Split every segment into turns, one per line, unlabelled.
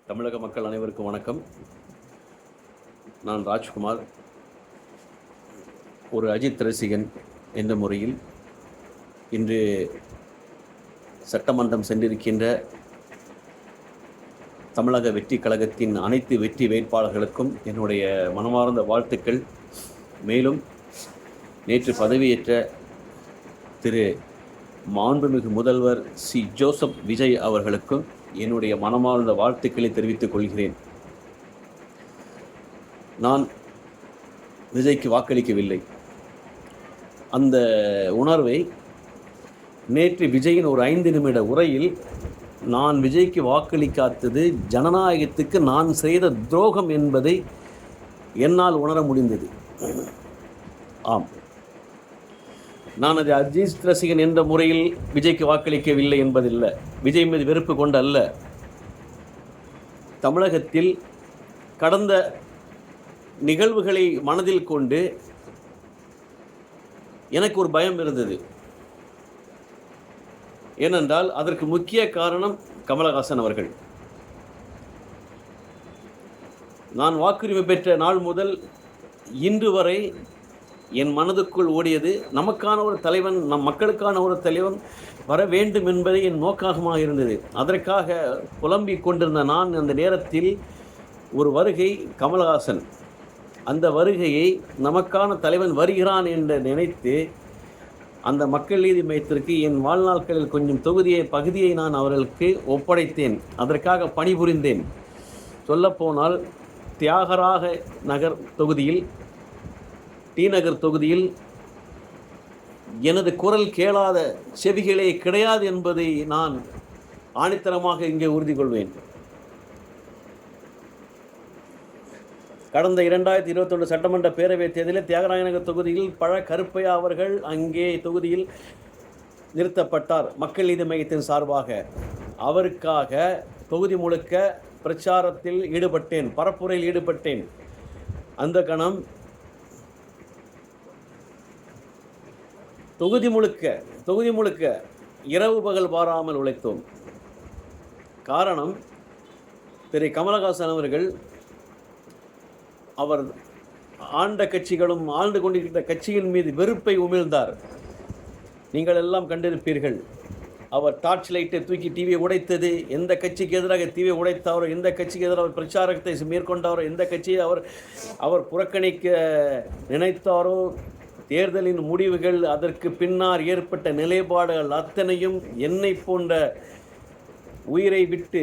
தமிழக மக்கள் அனைவருக்கும் வணக்கம். நான் ராஜ்குமார். ஒரு அஜித் ரசிகன் என்ற முறையில் இன்று சட்டமன்றம் சென்றிருக்கின்ற தமிழக வெற்றி கழகத்தின் அனைத்து வெற்றி வேட்பாளர்களுக்கும் என்னுடைய மனமார்ந்த வாழ்த்துக்கள். மேலும் நேற்று பதவியேற்ற திரு மாண்புமிகு முதல்வர் சி ஜோசப் விஜய் அவர்களுக்கும் என்னுடைய மனமார்ந்த வாழ்த்துக்களை தெரிவித்துக் கொள்கிறேன். நான் விஜய்க்கு வாக்களிக்கவில்லை. அந்த உணர்வை நேற்று விஜயின் ஒரு 5 நிமிட உரையில் நான் விஜய்க்கு வாக்களிக்காதது ஜனநாயகத்துக்கு நான் செய்த துரோகம் என்பதை என்னால் உணர முடிந்தது. ஆம், நான் அது அஜித் ரசிகன் என்ற முறையில் விஜய்க்கு வாக்களிக்கவில்லை என்பதில்லை, விஜய் மீது வெறுப்பு கொண்டு அல்ல. தமிழகத்தில் கடந்த நிகழ்வுகளை மனதில் கொண்டு எனக்கு ஒரு பயம் இருந்தது. ஏனென்றால் அதற்கு முக்கிய காரணம் கமலஹாசன் அவர்கள். நான் வாக்குரிமை பெற்ற நாள் முதல் இன்று வரை என் மனதுக்குள் ஓடியது, நமக்கான ஒரு தலைவன், நம் மக்களுக்கான ஒரு தலைவன் வர வேண்டும் என்பதே என் நோக்கமாக இருந்தது. அதற்காக புலம்பிக் கொண்டிருந்த நான் அந்த நேரத்தில் ஒரு வருகை கமலஹாசன், அந்த வருகையை நமக்கான தலைவன் வருகிறான் என்று நினைத்து அந்த மக்கள் நீதி மையத்திற்கு என் வாழ்நாட்களில் கொஞ்சம் பகுதியை நான் அவர்களுக்கு ஒப்படைத்தேன். அதற்காக பணிபுரிந்தேன். சொல்லப்போனால் தியாகராக நகர் தொகுதியில், டி நகர் தொகுதியில் எனது குரல் கேளாத செவிகளே கிடையாது என்பதை நான் ஆணித்தரமாக இங்கே உறுதி கொள்வேன். கடந்த 2021 சட்டமன்ற பேரவைத் தேர்தலில் தியாகராய நகர் தொகுதியில் பழ கருப்பையா அவர்கள் அங்கே தொகுதியில் நிறுத்தப்பட்டார் மக்கள் நீதி மையத்தின் சார்பாக. அவருக்காக தொகுதி முழுக்க பிரச்சாரத்தில் ஈடுபட்டேன், பரப்புரையில் ஈடுபட்டேன். அந்த கணம் தொகுதி முழுக்க இரவு பகல் பாராமல் உழைத்தோம். காரணம், திரு கமலஹாசன் அவர்கள் அவர் ஆண்ட கட்சிகளும் ஆண்டு கொண்டிருக்கிற கட்சியின் மீது வெறுப்பை உமிழ்ந்தார். நீங்கள் எல்லாம் கண்டிருப்பீர்கள். அவர் டார்ச் லைட்டை தூக்கி டிவியை உடைத்தது, எந்த கட்சிக்கு எதிராக டிவியை உடைத்தாரோ, எந்த கட்சிக்கு எதிராக பிரச்சாரத்தை மேற்கொண்டாரோ, எந்த கட்சியை அவர் புறக்கணிக்க நினைத்தாரோ, தேர்தலின் முடிவுகள், அதற்கு பின்னால் ஏற்பட்ட நிலைப்பாடுகள் அத்தனையும் என்னை போன்ற உயிரை விட்டு,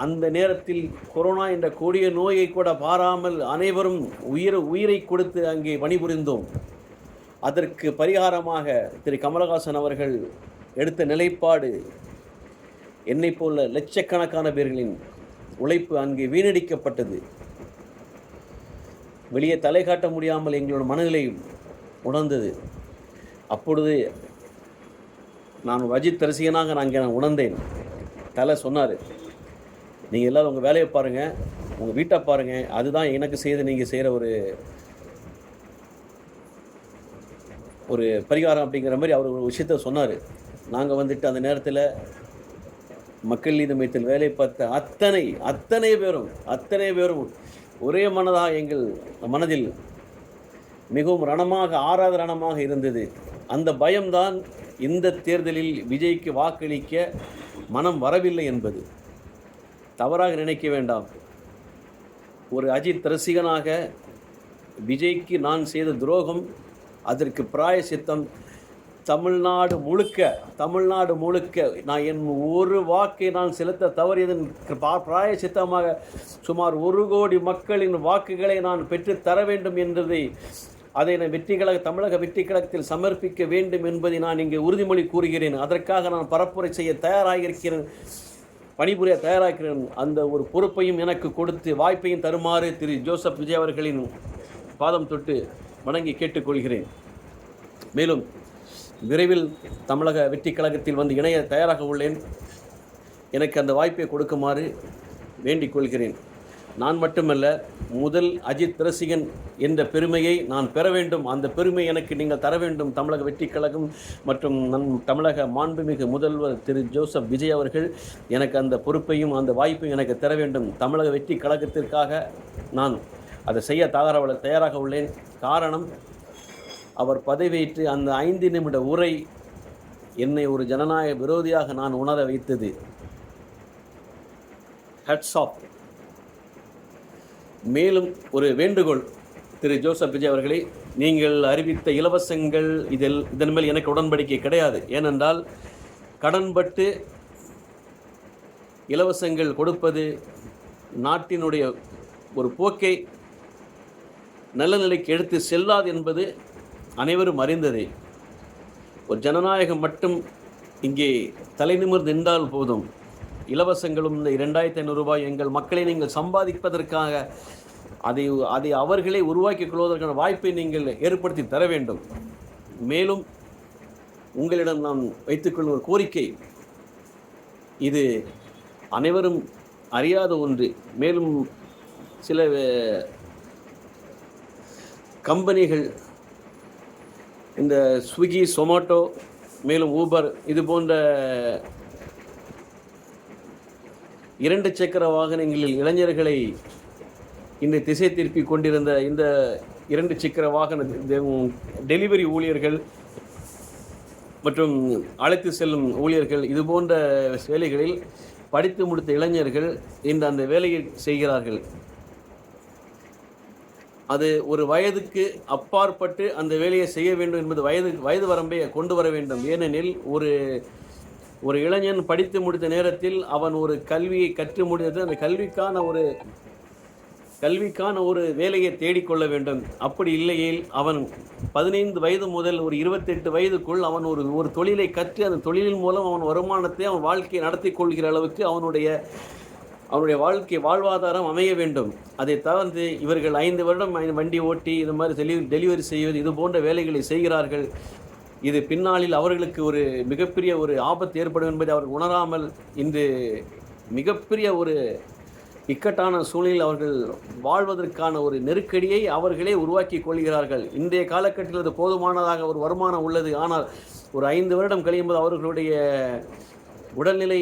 அந்த நேரத்தில் கொரோனா என்ற கொடிய நோயை கூட பாராமல் அனைவரும் உயிரை கொடுத்து அங்கே பணிபுரிந்தோம். அதற்கு பரிகாரமாக திரு கமலஹாசன் அவர்கள் எடுத்த நிலைப்பாடு, என்னை போல லட்சக்கணக்கான பேர்களின் உழைப்பு அங்கே வீணடிக்கப்பட்டது. வெளியே தலை காட்ட முடியாமல் எங்களோட மனநிலையும் உணர்ந்தது. அப்பொழுது நான் அஜித் ரசிகனாக நான் உணர்ந்தேன். தலை சொன்னார், நீங்கள் எல்லோரும் உங்கள் வேலையை பாருங்கள், உங்கள் வீட்டை பாருங்கள், அதுதான் எனக்கு செய்து நீங்கள் செய்கிற ஒரு பரிகாரம் அப்படிங்கிற மாதிரி அவர் ஒரு விஷயத்த சொன்னார். நாங்கள் வந்துட்டு அந்த நேரத்தில் மக்கள் நீதி மையத்தில் வேலை பார்த்த அத்தனை பேரும் ஒரே மனதாக எங்கள் மனதில் மிகவும் ஆறாத ரணமாக இருந்தது. அந்த பயம்தான் இந்த தேர்தலில் விஜய்க்கு வாக்களிக்க மனம் வரவில்லை என்பது. தவறாக நினைக்க வேண்டாம். ஒரு அஜித் ரசிகனாக விஜய்க்கு நான் செய்த துரோகம், அதற்கு பிராயசித்தம் தமிழ்நாடு முழுக்க நான் என் ஒரு வாக்கை நான் செலுத்த தவறியதன் பிராயசித்தமாக சுமார் 1 கோடி மக்களின் வாக்குகளை நான் பெற்று தர வேண்டும் என்பதை, அதை நான் தமிழக வெற்றி கழகத்தில் சமர்ப்பிக்க வேண்டும் என்பதை நான் இங்கே உறுதிமொழி கூறுகிறேன். அதற்காக நான் பரப்புரை செய்ய தயாராகியிருக்கிறேன், பணிபுரிய தயாராகிறேன். அந்த ஒரு பொறுப்பையும் எனக்கு கொடுத்து வாய்ப்பையும் தருமாறு திரு ஜோசப் விஜய் அவர்களின் பாதம் தொட்டு வணங்கி கேட்டுக்கொள்கிறேன். மேலும் விரைவில் தமிழக வெற்றி கழகத்தில் வந்து இணைய தயாராக உள்ளேன். எனக்கு அந்த வாய்ப்பை கொடுக்குமாறு வேண்டிக் கொள்கிறேன். நான் மட்டுமல்ல, முதல் அஜித் ரசிகன் என்ற பெருமையை நான் பெற வேண்டும். அந்த பெருமை எனக்கு நீங்கள் தர வேண்டும். தமிழக வெற்றிக் கழகம் மற்றும் தமிழக மாண்புமிகு முதல்வர் திரு ஜோசப் விஜய் அவர்கள் எனக்கு அந்த பொறுப்பையும் அந்த வாய்ப்பையும் எனக்கு தர வேண்டும். தமிழக வெற்றிக் கழகத்திற்காக நான் அதை செய்ய தயாராக உள்ளேன். காரணம், அவர் பதவியேற்று அந்த 5 நிமிட உரை என்னை ஒரு ஜனநாயக விரோதியாக நான் உணர வைத்தது. Hats off. மேலும் ஒரு வேண்டுகோள், திரு ஜோசப் விஜய் அவர்களே, நீங்கள் அறிவித்த இலவசங்கள் இதன் மேல் எனக்கு உடன்படிக்கை கிடையாது. ஏனென்றால் கடன்பட்டு இலவசங்கள் கொடுப்பது நாட்டினுடைய ஒரு போக்கை நல்ல நிலைக்கு எடுத்து செல்லாது என்பது அனைவரும் அறிந்ததே. ஒரு ஜனநாயகம் மட்டும் இங்கே தலைநிமிர்ந்து நின்றால் போதும். இலவசங்களும் இந்த 2500 ரூபாய் எங்கள் மக்களை நீங்கள் சம்பாதிப்பதற்காக அதை அவர்களே உருவாக்கிக் கொள்வதற்கான வாய்ப்பை நீங்கள் ஏற்படுத்தி தர வேண்டும். மேலும் உங்களிடம் நான் வைத்துக்கொள்ளும் ஒரு கோரிக்கை, இது அனைவரும் அறியாத ஒன்று. மேலும் சில கம்பெனிகள், இந்த ஸ்விக்கி, சொமேட்டோ, மேலும் ஊபர், இது போன்ற 2 சக்கர வாகனங்களில் இளைஞர்களை இன்று திசை திருப்பி கொண்டிருந்த இந்த 2 சக்கர வாகன டெலிவரி ஊழியர்கள் மற்றும் அழைத்து செல்லும் ஊழியர்கள், இது போன்ற வேலைகளில் படித்து முடித்த இளைஞர்கள் இன்று அந்த வேலையை செய்கிறார்கள். அது ஒரு வயதுக்கு அப்பாற்பட்டு அந்த வேலையை செய்ய வேண்டும் என்பது வயது வரம்பை கொண்டு வர வேண்டும். ஏனெனில் ஒரு இளைஞன் படித்து முடித்த நேரத்தில் அவன் ஒரு கல்வியை கற்று முடித்தது, அந்த கல்விக்கான ஒரு வேலையை தேடிக்கொள்ள வேண்டும். அப்படி இல்லையேல் அவன் 15 வயது முதல் ஒரு 28 வயதுக்குள் அவன் ஒரு தொழிலை கற்று அந்த தொழிலின் மூலம் அவன் வருமானத்தை, அவன் வாழ்க்கையை நடத்தி கொள்கிற அளவுக்கு அவனுடைய வாழ்வாதாரம் அமைய வேண்டும். அதை தவிர்த்து இவர்கள் 5 வருடம் வண்டி ஓட்டி இது மாதிரி டெலிவரி செய்வது, இது போன்ற வேலைகளை செய்கிறார்கள். இது பின்னாளில் அவர்களுக்கு ஒரு மிகப்பெரிய ஒரு ஆபத்து ஏற்படும் என்பதை அவர்கள் உணராமல் இன்று மிகப்பெரிய ஒரு இக்கட்டான சூழ்நிலையில் அவர்கள் வாழ்வதற்கான ஒரு நெருக்கடியை அவர்களே உருவாக்கி கொள்கிறார்கள். இன்றைய காலகட்டத்தில் அது போதுமானதாக ஒரு வருமானம் உள்ளது. ஆனால் ஒரு 5 வருடம் கழியும் போது அவர்களுடைய உடல்நிலை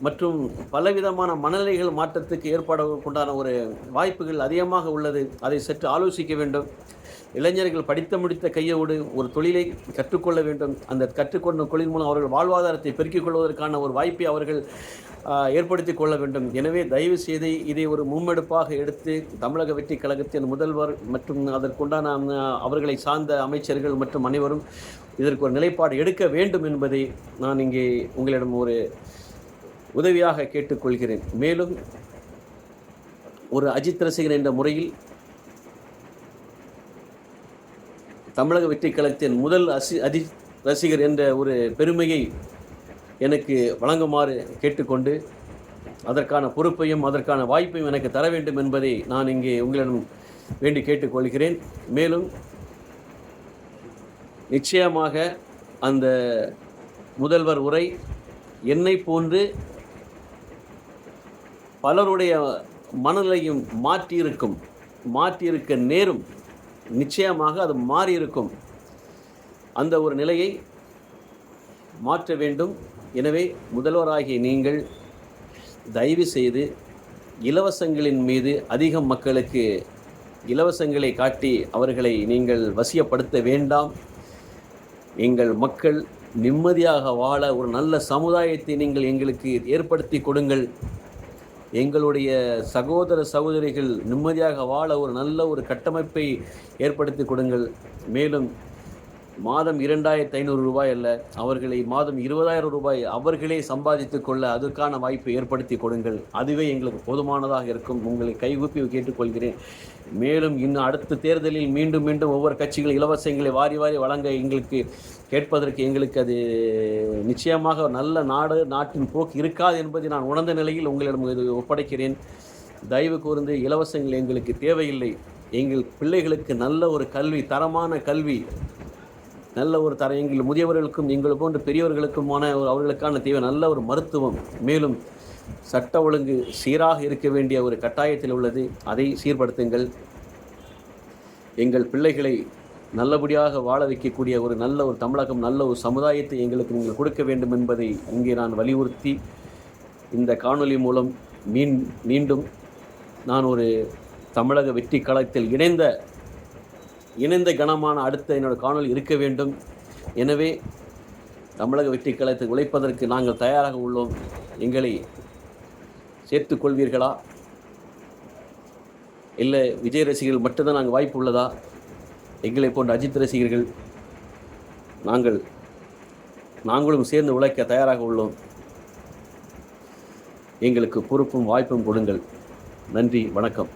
மற்றும் பலவிதமான மனநிலைகள் மாற்றத்துக்கு ஏற்படவுண்டான ஒரு வாய்ப்புகள் அதிகமாக உள்ளது. அதை சற்று ஆலோசிக்க வேண்டும். இளைஞர்கள் படித்த முடித்த கையோடு ஒரு தொழிலை கற்றுக்கொள்ள வேண்டும். அந்த கற்றுக்கொண்ட தொழில் மூலம் அவர்கள் வாழ்வாதாரத்தை பெருக்கிக் கொள்வதற்கான ஒரு வாய்ப்பை அவர்கள் ஏற்படுத்தி கொள்ள வேண்டும். எனவே தயவு செய்து இதை ஒரு முன்னெடுப்பாக எடுத்து தமிழக வெற்றிக் கழகத்தின் முதல்வர் மற்றும் அதற்குண்டான அவர்களை சார்ந்த அமைச்சர்கள் மற்றும் அனைவரும் இதற்கு ஒரு நிலைப்பாடு எடுக்க வேண்டும் என்பதை நான் இங்கே உங்களிடம் ஒரு உதவியாக கேட்டுக்கொள்கிறேன். மேலும் ஒரு அஜித் ரசிகன் என்ற முறையில் தமிழக வெற்றிக் கழகத்தின் முதல் அஜித் ரசிகர் என்ற ஒரு பெருமையை எனக்கு வழங்குமாறு கேட்டுக்கொண்டு அதற்கான பொறுப்பையும் அதற்கான வாய்ப்பையும் எனக்கு தர வேண்டும் என்பதை நான் இங்கே உங்களிடம் வேண்டி கேட்டுக்கொள்கிறேன். மேலும் நிச்சயமாக அந்த முதல்வர் உரை என்னை போன்று பலருடைய மனநிலையும் மாற்றியிருக்க நேரும். நிச்சயமாக அது மாறியிருக்கும். அந்த ஒரு நிலையை மாற்ற வேண்டும். எனவே முதல்வராகிய நீங்கள் தயவு செய்து இலவசங்களின் மீது அதிகம் மக்களுக்கு இலவசங்களை காட்டி அவர்களை நீங்கள் வசியப்படுத்த வேண்டாம். எங்கள் மக்கள் நிம்மதியாக வாழ ஒரு நல்ல சமுதாயத்தை நீங்கள் எங்களுக்கு ஏற்படுத்தி கொடுங்கள். எங்களுடைய சகோதர சகோதரிகள் நிம்மதியாக வாழ ஒரு நல்ல ஒரு கட்டமைப்பை ஏற்படுத்தி கொடுங்கள். மேலும் மாதம் 2500 ரூபாய் அல்ல, அவர்களை மாதம் 20,000 ரூபாய் அவர்களே சம்பாதித்து கொள்ள அதற்கான வாய்ப்பை ஏற்படுத்தி கொடுங்கள். அதுவே எங்களுக்கு போதுமானதாக இருக்கும். உங்களை கைகூப்பி கேட்டுக்கொள்கிறேன். மேலும் இன்னும் அடுத்த தேர்தலில் மீண்டும் ஒவ்வொரு கட்சிகள் இலவசங்களை வாரி வழங்க எங்களுக்கு கேட்பதற்கு எங்களுக்கு அது நிச்சயமாக நல்ல நாட்டின் போக்கு இருக்காது என்பதை நான் உணர்ந்த நிலையில் உங்களிடம் இது ஒப்படைக்கிறேன். தயவு கூர்ந்து இலவசங்கள் எங்களுக்கு தேவையில்லை. எங்கள் பிள்ளைகளுக்கு நல்ல ஒரு கல்வி, தரமான கல்வி, நல்ல ஒரு எங்கள் முதியவர்களுக்கும் எங்கள் போன்ற பெரியவர்களுக்குமான அவர்களுக்கான தேவை நல்ல ஒரு மருத்துவம், மேலும் சட்ட ஒழுங்கு சீராக இருக்க வேண்டிய ஒரு கட்டாயத்தில் உள்ளது. அதை சீர்படுத்துங்கள். எங்கள் பிள்ளைகளை நல்லபடியாக வாழ வைக்கக்கூடிய ஒரு நல்ல ஒரு தமிழகம், நல்ல ஒரு சமுதாயத்தை எங்களுக்கு நீங்கள் கொடுக்க வேண்டும் என்பதை இங்கே நான் வலியுறுத்தி இந்த காணொளி மூலம் மீண்டும் நான் ஒரு தமிழக வெற்றி களத்தில் இணைந்த கனமான அடுத்த என்னோட காணொளி இருக்க வேண்டும். எனவே தமிழக வெற்றி களத்தை உழைப்பதற்கு நாங்கள் தயாராக உள்ளோம். எங்களை சேர்த்துக்கொள்வீர்களா? இல்லை விஜய் ரசிகர்கள் மட்டும்தான் நாங்கள் வாய்ப்பு உள்ளதா? எங்களை போன்ற அஜித் ரசிகர்கள் நாங்களும் சேர்ந்து உழைக்க தயாராக உள்ளோம். எங்களுக்கு பொறுப்பும் வாய்ப்பும் கொடுங்கள். நன்றி, வணக்கம்.